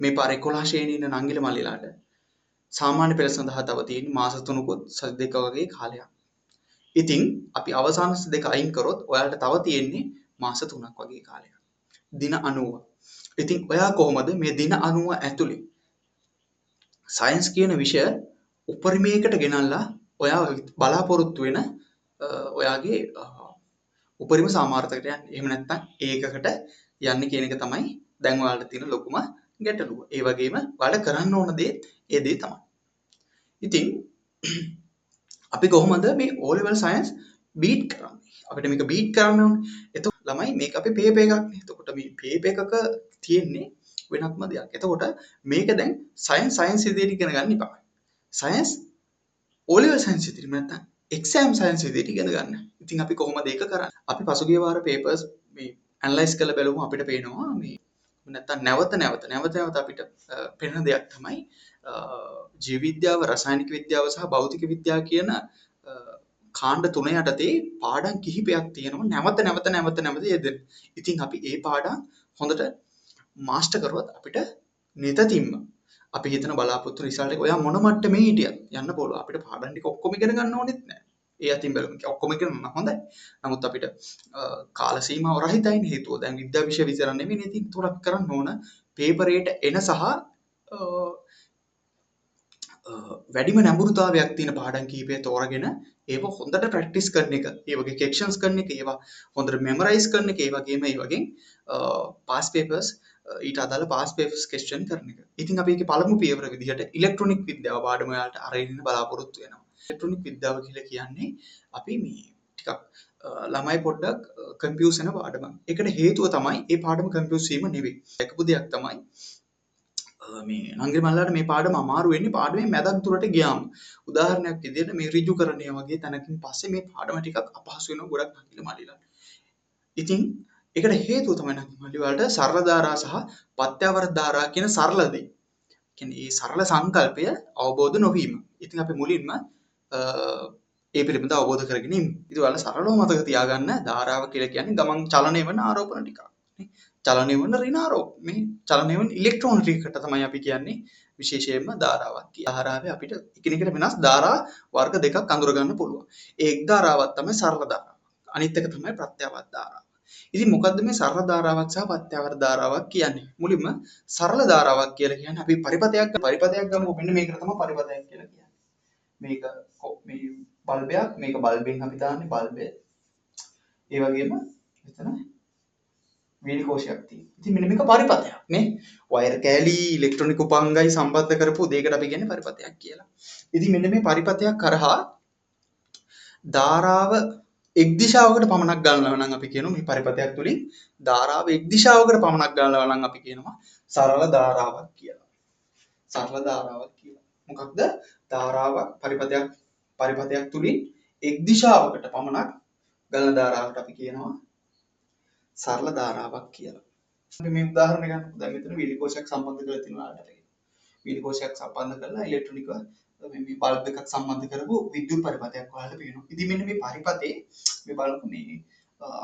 මේ පාර 11 ශ්‍රේණියේ ඉන්න නංගිල මල්ලිලාට සාමාන්‍ය පෙළ සඳහා තව තියෙන මාස 3කුත් සති 2ක වගේ කාලයක්. ඉතින් අපි අවසාන දෙක අයින් කරොත් ඔයාලට තව තියෙන්නේ මාස 3ක් වගේ කාලයක්. දින 90. ඉතින් ඔයා කොහොමද මේ දින 90 ඇතුලේ සයන්ස් කියන විෂය උපරිමයකට ගෙනල්ලා ඔයා බලාපොරොත්තු වෙන ඔයාගේ උපරිම සාමාර්ථකට යන්නේ. එහෙම නැත්නම් ඒකකට යන්නේ කියන එක තමයි දැන් ඔයාලට තියෙන ලොකුම ගැටලුව. ඒ වගේම ඔයාලට කරන්න ඕන දේ ඒ දේ තමයි. ඉතින් අපි කොහොමද මේ O level science බීට් කරන්නේ? අපිට මේක බීට් කරන්න ඕනේ. එතකොට ළමයි මේක අපේ පේපර් එකක් නේ. එතකොට මේ පේපර් එකක තියෙන්නේ වෙනත්ම දෙයක්. එතකොට මේක දැන් සයන්ස් විදියට ඉගෙන ගන්න එපා. සයන්ස් O level science විදියට නැත්නම් exam science විදියට ඉගෙන ගන්න. ඉතින් අපි කොහොමද ඒක කරන්නේ? අපි පසුගිය වාර papers මේ ඇනලයිස් කරලා බලමු අපිට පේනවා මේ නැත්නම් නැවත අපිට පෙනෙන දෙයක් තමයි ජීව විද්‍යාව, රසායනික විද්‍යාව සහ භෞතික විද්‍යාව කියන කාණ්ඩ තුන යටතේ පාඩම් කිහිපයක් තියෙනවා නැවත යෙදෙන. ඉතින් අපි ඒ පාඩම් හොඳට මාස්ටර් කරුවොත් අපිට නිතින්ම අපි හිතන බලාපොරොත්තු රිසල්ට් එක ඔයා මොන මට්ටමේ හිටියත් යන්න පුළුවන්. අපිට පාඩම් ටික ඔක්කොම ඉගෙන ගන්න ඕනෙත් නැහැ. ඒ අතින් බලමු. ඔක්කොම ඉගෙන ගන්න හොඳයි. නමුත් අපිට කාල සීමාව රහිතයිනේ හේතුව. දැන් විද්‍යා විෂය විතර නෙවෙයි ඉතින් තුනක් කරන්න ඕන. පේපර් එකට එන සහ වැඩිම නැඹුරුතාවයක් තියෙන පාඩම් කිහිපය තෝරගෙන ඒව හොඳට ප්‍රැක්ටිස් කරන එක, ඒ වගේ කෙක්ෂන්ස් කරන එක, ඒවා හොඳට මෙමරයිස් කරන එක, ඒ වගේම පාස් පේපර්ස් ඊට අදාළ පාස් පේපර්ස් ක්වෙස්චන් කරන එක. ඉතින් අපි ඒකේ පළමු පියවර විදිහට ඉලෙක්ට්‍රොනික විද්‍යාව පාඩම ඔයාලට අරගෙන ඉන්න බලාපොරොත්තු වෙනවා. ඉලෙක්ට්‍රොනික විද්‍යාව කියලා කියන්නේ අපි මේ ටිකක් ළමයි පොඩ්ඩක් කන්ෆියුස් වෙන පාඩමක්. ඒකට හේතුව තමයි මේ පාඩම කන්ෆියුස් වීම නෙවෙයි. එකපු දෙයක් තමයි මේ නංගිල මල්ලාට මේ පාඩම අමාරු වෙන්නේ පාඩමේ මැදක් තුරට ගියාම. උදාහරණයක් විදිහට මේ ඍජුකරණය වගේ තැනකින් පස්සේ මේ පාඩම ටිකක් අපහසු වෙනවා ගොඩක් නංගිල මල්ලිලාට. ඉතින් ඒකට හේතුව තමයි නංගිල මල්ලි වලට සරල ධාරා සහ පත්‍යාවර්ත ධාරා කියන සරල දේ. කියන්නේ මේ සරල සංකල්පය අවබෝධ නොවීම. ඉතින් අපි මුලින්ම ඒ පිළිබඳව අවබෝධ කරගෙන ඉමු. ඉතින් ඔයාලා සරලව මතක තියාගන්න ධාරාව කියලා කියන්නේ ගමන් චලනය වෙන ආරෝපණ ටිකක්. චලනය වන ඍණාරෝප මේ චලනය වන ඉලෙක්ට්‍රෝන ටිකට තමයි අපි කියන්නේ විශේෂයෙන්ම ධාරාවක් කියලා. ධාරාවේ අපිට එකිනෙකට වෙනස් ධාරා වර්ග දෙකක් අඳුර ගන්න පුළුවන්. ඒ එක් ධාරාවක් තමයි සරල ධාරාව. අනිත් එක තමයි ප්‍රත්‍යාවර්ත ධාරාව. ඉතින් මොකද්ද මේ සරල ධාරාවක් සහ ප්‍රත්‍යාවර්ත ධාරාවක් කියන්නේ? මුලින්ම සරල ධාරාවක් කියලා කියන්නේ අපි පරිපතයක් ගමු. මෙන්න මේකට තමයි පරිපතයක් කියලා කියන්නේ. මේක මේ බල්බයක්, මේක බල්බෙන් අපි දාන්නේ බල්බය. ඒ වගේම එතන වීඩි කෝෂයක් තියෙනවා. ඉතින් මෙන්න මේක පරිපතයක් නේ. වයර් කෑලි ඉලෙක්ට්‍රොනික උපංගයි සම්බන්ධ කරපු දෙයකට අපි කියන්නේ පරිපතයක් කියලා. ඉතින් මෙන්න මේ පරිපතයක් කරහා ධාරාව එක් දිශාවකට පමණක් ගන්නවා නම් අපි කියනවා මේ පරිපතයක් තුලින් ධාරාව එක් දිශාවකට පමණක් ගන්නවා නම් අපි කියනවා සරල ධාරාවක් කියලා. සරල ධාරාවක් කියලා. මොකක්ද? ධාරාවක් පරිපතයක් තුලින් එක් දිශාවකට පමණක් ගලන ධාරාවට අපි කියනවා සරල ධාරාවක් කියලා. අපි මේ උදාහරණ ගන්න. දැන් මෙතන වීඩි කෝෂයක් සම්බන්ධ කරලා තියෙනවා ආඩට. වීඩි කෝෂයක් සම්බන්ධ කරලා ඉලෙක්ට්‍රොනික මේ බල්බ් එකක් සම්බන්ධ කරපු විද්‍යුත් පරිපතයක් ඔයාලට පේනවා. ඉතින් මෙන්න මේ පරිපතේ මේ බලමු මේ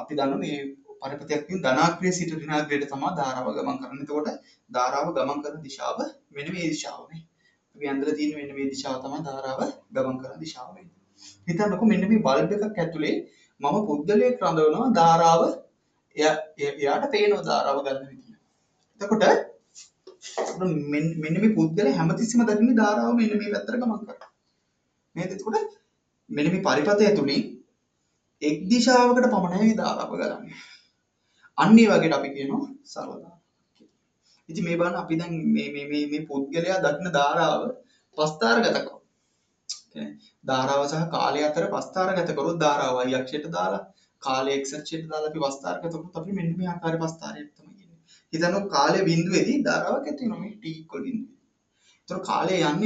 අපි දන්නවා මේ පරිපතයක් තියෙන ධනාග්‍රය සිට ඍණාග්‍රයට තමයි ධාරාව ගමන් කරන්නේ. එතකොට ධාරාව ගමන් කරන දිශාව මෙන්න මේ දිශාව නේ. අපි ඇඳලා තියෙන මෙන්න මේ දිශාව තමයි ධාරාව ගමන් කරන දිශාව වෙන්නේ. හිතන්නකෝ මෙන්න මේ බල්බ් එකක් ඇතුලේ මම පුද්ගලයෙක් රඳවනවා ධාරාව එයාට පේනවා ධාරාව ගන්න විදිය. එතකොට මෙන්න මේ පුද්ගලයා හැමතිස්සෙම දකින්නේ ධාරාව මෙන්න මේ පැත්තට ගමන් කරනවා. නේද? එතකොට මෙන්න මේ පරිපතය තුලින් එක් දිශාවකට පමණයි ධාරාව ගලන්නේ. අන්න ඒ වගේට අපි කියනවා සරල ධාරාව කියලා. ඉතින් මේ බලන්න අපි දැන් මේ පුද්ගලයා දකින්න ධාරාව පස්තාරගත කරනවා. ධාරාව සහ කාලය අතර පස්තාරගත කරොත් ධාරාව y අක්ෂයට දාලා කාලය x අක්ෂයට දාලා අපි පස්තාරගත කරොත් අපිට මෙන්න මේ ආකාරයේ පස්තාරයක් තමයි එන්නේ. හිතන්නකො කාලය බිඳුවේදී ධාරාවක් ඇති වෙනවා මේ t = බිඳුව. ඒතර කාලය යන්න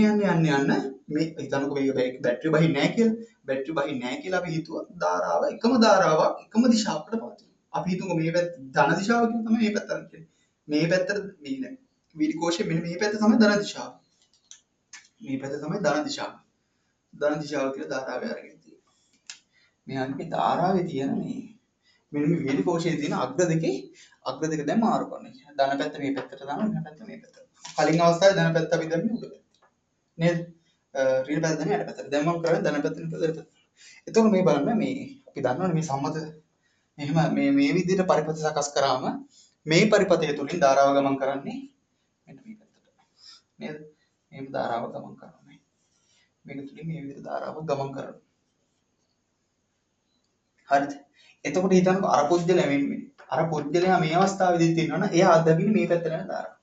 මේ හිතන්නකො මේක බැටරි බහින්නේ නැහැ කියලා. බැටරි බහින්නේ නැහැ කියලා අපි හිතුවා ධාරාව එකම ධාරාවක් එකම දිශාවකට පවතිනවා. අපි හිතමු මේ පැත්ත ධන දිශාව කියලා තමයි මේ පැත්තට කියන්නේ. මේ පැත්තට මේ නෑ. වීඩි කෝෂයේ මෙන්න මේ පැත්ත තමයි ධන දිශාව. මේ පැත්ත තමයි ධන දිශාව. ධන දිශාව කියලා ධාරාවේ අරගෙන තියෙනවා. මේ අනිත් ධාරාවේ තියෙන මේ මෙන්න මේ වීඩි කෝෂයේ තියෙන අග්‍ර දෙක දැන් මාරු කරනවා. ධන පැත්ත මේ පැත්තට දානවා, මෙන්න පැත්ත මේ පැත්තට. කලින් අවස්ථාවේ ධන පැත්ත අපි දැම්මේ උඩ පැත්ත. නේද? ඍණ පැත්ත දැම්මේ යට පැත්තට. දැන් මම කරන්නේ ධන පැත්ත නෙවෙයි උඩ පැත්ත. එතකොට මේ බලන්න මේ අපි දන්නවනේ මේ සම්මත එහෙම මේ විදිහට පරිපථ සකස් කරාම මේ පරිපථය තුලින් ධාරාව ගමන් කරන්නේ මෙන්න මේ පැත්තට. නේද? මේක ධාරාව ගමන් කරනවා. මේක තුලින් මේ විදිහට ධාරාව ගමන් කරනවා. හරිද? එතකොට හිතන්නකො අර පුද්ගලයා මේ අවස්ථාවේදීත් ඉන්නවනම් එයා අත්දකින්නේ මේ පැත්තට යන ධාරාව.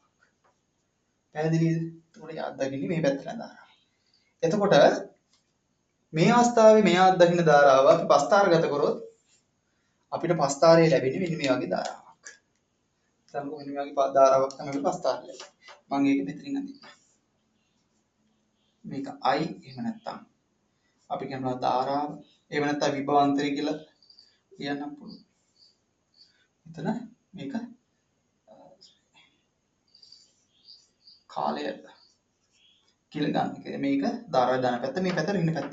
පැහැදිලිද? එතකොට එයා අත්දකින්නේ මේ පැත්තට යන ධාරාව. එතකොට මේ අවස්ථාවේ මෙයා අත්දකින්න ධාරාව අපි පස්තාරගත කරොත් අපිට පස්තාරයේ ලැබෙන්නේ මෙන්න මේ වගේ ධාරාවක්. හිතන්නකො මෙන්න මේ වගේ ධාරාවක් තමයි පස්තාරය ලැබෙන්නේ. මම ඒක මෙතනින් අදින්න. මේක I එහෙම නැත්නම් අපි කියනවා ධාරාව එහෙම නැත්නම් විභවාන්තරය කියලා කියන්න පුළුවන්. එතන මේක කාලය කියලා ගන්න. මේක ධාරාවේ ධන පැත්ත මේ පැත්ත ඍණ පැත්ත.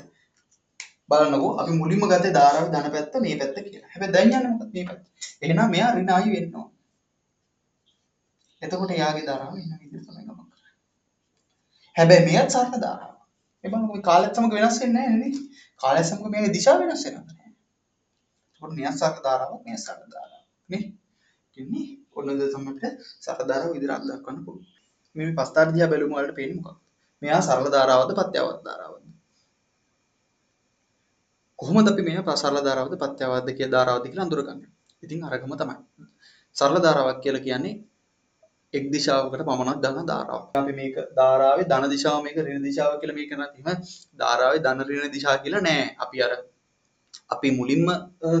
බලන්නකෝ අපි මුලින්ම ගත්තේ ධාරාවේ ධන පැත්ත මේ පැත්ත කියලා. හැබැයි දැන් යන්නේ මොකක්ද මේ පැත්ත. එහෙනම් මෙයා ඍණ I වෙන්න ඕන. එතකොට එයාගේ ධාරාව ඉන්න විදිහට තමයි ගමන් කරන්නේ. හැබැයි මෙයත් සරල ධාරාවක්. ඒ බලන්න මේ කාලයත් සමග වෙනස් වෙන්නේ නැහැ නේ. කාලයත් සමග මේකේ දිශාව වෙනස් වෙනවා. එතකොට මෙයත් සරල ධාරාවක් මෙයත් සරල ධාරාවක් නේ. ඉන්නේ ඔන්න ද තමයි අපිට සරල ධාරාව විදිහට දක්වන්න පුළුවන්. මේ පස්තාර දිහා බැලුම වලට පේන්නේ මොකක්ද? මෙයා සරල ධාරාවක්ද පත්‍යවර්ත ධාරාවක්ද? කොහොමද අපි මේ සරල ධාරාවද පත්‍යවර්ත කියලා ධාරාවද කියලා අඳුරගන්නේ? ඉතින් අරගම තමයි. සරල ධාරාවක් කියලා කියන්නේ එක් දිශාවකට පමණක් ගන්න ධාරාවක්. අපි මේක ධාරාවේ ධන දිශාව මේක ඍණ දිශාව කියලා මේක නැතිව ධාරාවේ ධන ඍණ දිශා කියලා නෑ. අපි මුලින්ම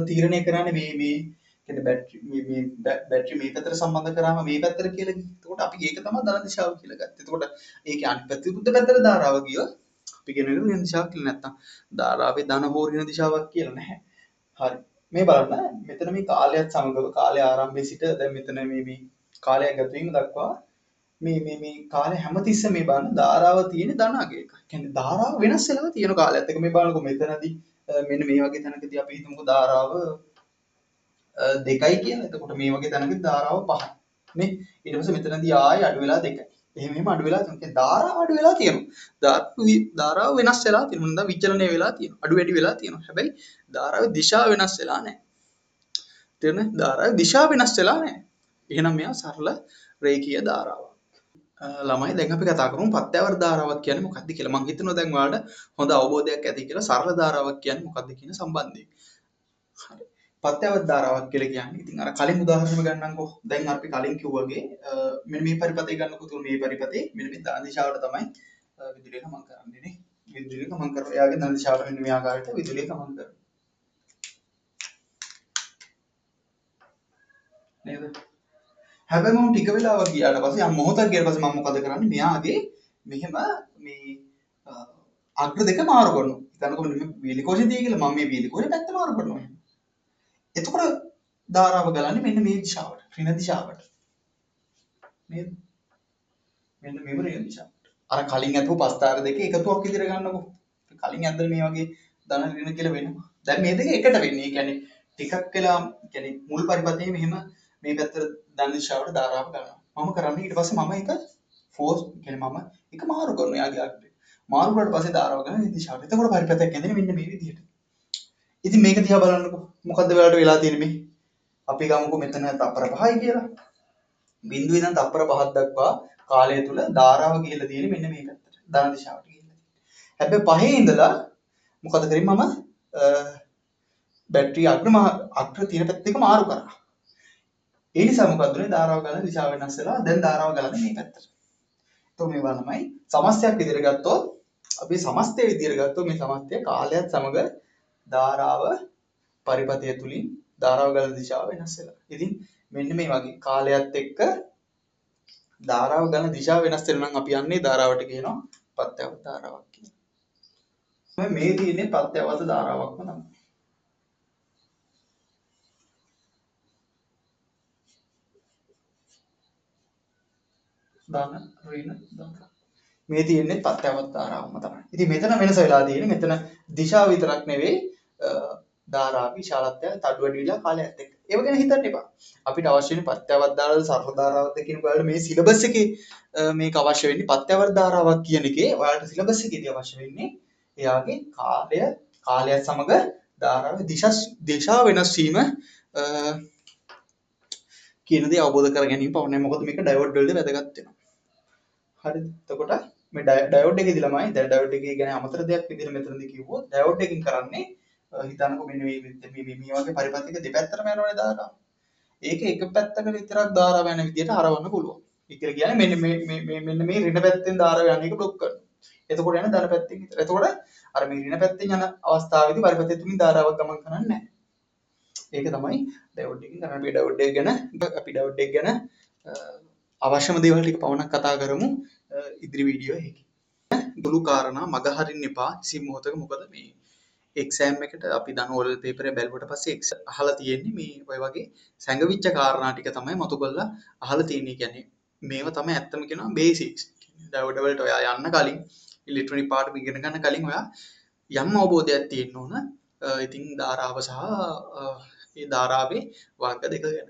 තීරණය කරන්නේ මේ කියන්නේ බැටරි මේ පැත්තට සම්බන්ධ කරාම මේ පැත්තට කියලා. එතකොට අපි ඒක තමයි ධන දිශාව කියලා ගත්තේ. එතකොට ඒකේ අනිත් පැත්තට ධාරාව ගියොත් අපි කියන එක ඍණ දිශාවක් කියලා නැත්තම් ධාරාවේ ධන හෝ ඍණ දිශාවක් කියලා නැහැ. හරි. මේ බලන්න මෙතන මේ කාලයත් සමගව කාලය ආරම්භයේ සිට දැන් මෙතන මේ කාලය ගත වීම දක්වා මේ කාලේ හැමතිස්සෙම මේ බලන්න ධාරාව තියෙන ධනාගයක. කියන්නේ ධාරාව වෙනස් වෙලා තියෙන කාලයත් එක මේ බලනකො මෙතනදී මෙන්න මේ වගේ තැනකදී අපි හිතමුකෝ ධාරාව 2යි කියලා. එතකොට මේ වගේ තැනකදී ධාරාව 5යි. නේ? ඊට පස්සේ මෙතනදී ආයෙ අඩු වෙලා 2යි. එහෙම අඩු වෙලා තියෙනවා. ධාරාව අඩු වෙලා තියෙනවා. ධාරාව වෙනස් වෙලා තියෙනවා. නේද? විචලනය වෙලා තියෙනවා. අඩු වැඩි වෙලා තියෙනවා. හැබැයි ධාරාවේ දිශාව වෙනස් වෙලා නැහැ. තේරෙනවද? ධාරාවේ දිශාව වෙනස් වෙලා නැහැ. එහෙනම් මෙයා සරල රේඛීය ධාරාවක්. ළමයි දැන් අපි කතා කරමු පත්‍යවර්ත ධාරාවක් කියන්නේ මොකක්ද කියලා. මම හිතනවා දැන් ඔයාලට හොඳ අවබෝධයක් ඇති කියලා සරල ධාරාවක් කියන්නේ මොකක්ද කියන සම්බන්ධය. හරි. පත්‍යවර්ත ධාරාවක් කියලා කියන්නේ ඉතින් අර කලින් උදාහරණයක් ගන්නම්කෝ. දැන් අපි කලින් කිව්වාගේ මෙන්න මේ පරිපතේ ගන්නකො තුන මේ පරිපතේ මෙන්න මේ ධන දිශාවට තමයි විදුලිය ගමන් කරන්නේ නේ. විදුලිය ගමන් කරලා එයාගේ ධන දිශාවට මෙන්න මේ ආකාරයට විදුලිය ගමන් කරනවා. නේද? හැබැයි මම ටික වෙලාවක් ගියාට පස්සේ යම් මොහොතක් ගියාට පස්සේ මම මොකද කරන්නේ? මෙයාගේ මෙහෙම මේ අග්‍ර දෙක මාරු කරනවා. හිතන්නකො මේ වීලි කෝෂේ තියෙයි කියලා මම මේ වීලි කෝෂේ පැත්ත මාරු කරනවා. එතකොට ධාරාව ගලන්නේ මෙන්න මේ දිශාවට, ඍණ දිශාවට. නේද? මෙන්න මේ ඍණ දිශාවට. අර කලින් අතපු පස්තාර දෙක එකතුවක් විදිහට ගන්නකො. කලින් ඇද්දලා මේ වගේ ධන ඍණ කියලා වෙනවා. දැන් මේ දෙක එකට වෙන්නේ. ඒ කියන්නේ ටිකක් වෙලා කියන්නේ මුල් පරිපතේ මෙහෙම මේ පැත්තට ධන දිශාවට ධාරාව ගන්නවා. මම කරන්නේ ඊට පස්සේ මම ඒක ෆෝස් කියන්නේ මම ඒක මාරු කරනවා යාගේ අග්‍රේ. මාරු කරලා පස්සේ ධාරාව ගන්න මේ දිශාවට. එතකොට පරිපතයක් ඇදෙන්නේ මෙන්න මේ විදිහට. ඉතින් මේක දිහා බලන්නකෝ. මොකද්ද වෙලාවට වෙලා තියෙන්නේ මේ? අපි ගමුකෝ මෙතන තප්පර 5යි කියලා. බිඳුවේ ඉඳන් තප්පර 5ක් දක්වා කාලය තුල ධාරාව ගිහිල්ලා තියෙන්නේ මෙන්න මේ පැත්තට. ධන දිශාවට ගිහිල්ලා. හැබැයි 5 ඉඳලා මොකද කරේ මම බැටරි අග්‍ර තියෙන පැත්ත එක මාරු කරා. ඒ නිසා මොකද උනේ ධාරාව ගලන දිශාව වෙනස් වෙලා දැන් ධාරාව ගලන්නේ මේ පැත්තට. එතකොට මේ බලමයි සමස්තයක් විදිහට ගත්තොත් අපි සමස්තය විදිහට ගත්තොත් මේ සමස්තය කාලයත් සමග ධාරාව පරිපතය තුලින් ධාරාව ගලන දිශාව වෙනස් වෙලා. ඉතින් මෙන්න මේ වගේ කාලයත් එක්ක ධාරාව ගලන දිශාව වෙනස් වෙනවා නම් අපි යන්නේ ධාරාවට කියනවා පත්‍යවර්ත ධාරාවක් කියලා. මේ තියෙන්නේ පත්‍යවර්ත ධාරාවක්ම තමයි. ධන ඍණ ධන මේ තියෙන්නේ පත්‍යවර්ත ධාරාවක්ම තමයි. ඉතින් මෙතන වෙනස වෙලා තියෙන්නේ මෙතන දිශාව විතරක් නෙවෙයි ධාරා විශාලත්වය තඩු වැඩි වෙලා කාලයත් එක්ක. ඒව ගැන හිතන්න එපා. අපිට අවශ්‍ය වෙන්නේ පත්‍යවත් ධාරාවද සරල ධාරාවද කියන ඔයාලට මේ සිලබස් එකේ මේක අවශ්‍ය වෙන්නේ පත්‍යවත් ධාරාවක් කියන එකේ ඔයාලට සිලබස් එකේදී අවශ්‍ය වෙන්නේ එයාගේ කාලයත් සමග ධාරාවේ දිශා වෙනස් වීම කියන දේ අවබෝධ කර ගැනීම පවුනේ. මොකද මේක ඩයෝඩ් වලට වැදගත් වෙනවා. හරිද? එතකොට මේ ඩයෝඩ් එකේදී ළමයි දැන් ඩයෝඩ් එකේ ගැන අමතර දෙයක් විදිහට මෙතනදී කිව්වොත් ඩයෝඩ් එකකින් කරන්නේ හිතන්නකෝ මෙන්න මේ වගේ පරිපථයක දෙපැත්තටම යනවනේ ධාරාව. ඒක එක පැත්තකට විතරක් ධාරාව යන විදිහට හරවන්න පුළුවන්. ඒ කියන්නේ මෙන්න මේ ඍණ පැත්තෙන් ධාරාව යන එක බ්ලොක් කරනවා. එතකොට යන ධන පැත්තෙන් විතර. එතකොට අර මේ ඍණ පැත්තෙන් යන අවස්ථාවේදී පරිපථය තුලින් ධාරාවක් ගමන් කරන්නේ නැහැ. ඒක තමයි ඩයෝඩ් එකකින් කරන්නේ. අපි ඩයෝඩ් එක ගැන අවශ්‍යම දේවල් ටික පවණක් කතා කරමු ඉදිරි වීඩියෝ එකකින්. ගොළු කාරණා මග හරින්න එපා කිසි මොහොතක. මොකද මේ එක්සෑම් එකට අපි දන ඕරල් පේපරේ බැලුවට පස්සේ අහලා තියෙන්නේ මේ ඔය වගේ සැඟවිච්ච කාරණා ටික තමයි මතු කරලා අහලා තියෙන්නේ. කියන්නේ මේව තමයි ඇත්තම කියනවා බේසික්ස්. ඩයෝඩ් වලට ඔයා යන්න කලින් ඉලෙක්ට්‍රොනික පාඩම ඉගෙන ගන්න කලින් ඔයා යම් අවබෝධයක් තියෙන්න ඕන. ඉතින් ධාරාව සහ ඒ ධාරාවේ වර්ග දෙක ගැන.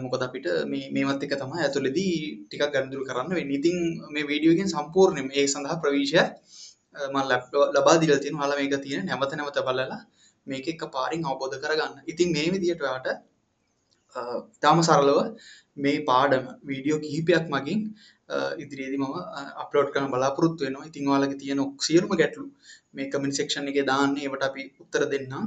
මොකද අපිට මේවත් එක තමයි ඇතුළේදී ටිකක් ගනුදෙනු කරන්න වෙන්නේ. ඉතින් මේ වීඩියෝ එකෙන් සම්පූර්ණයෙන් ඒ සඳහා ප්‍රවීෂය මම ලබා දීලා තියෙනවා. ඔයාලා මේක තියෙන නැවත බලලා මේක එකපාරින් අවබෝධ කරගන්න. ඉතින් මේ විදිහට ඔයාලට තාම සරලව මේ පාඩම වීඩියෝ කිහිපයක් මගින් ඉදිරියේදී මම අප්ලෝඩ් කරන්න බලාපොරොත්තු වෙනවා. ඉතින් ඔයාලගේ තියෙන සියලුම ගැටලු මේ කමෙන්ට් සෙක්ෂන් එකේ දාන්න. ඒවට අපි උත්තර දෙන්නම්.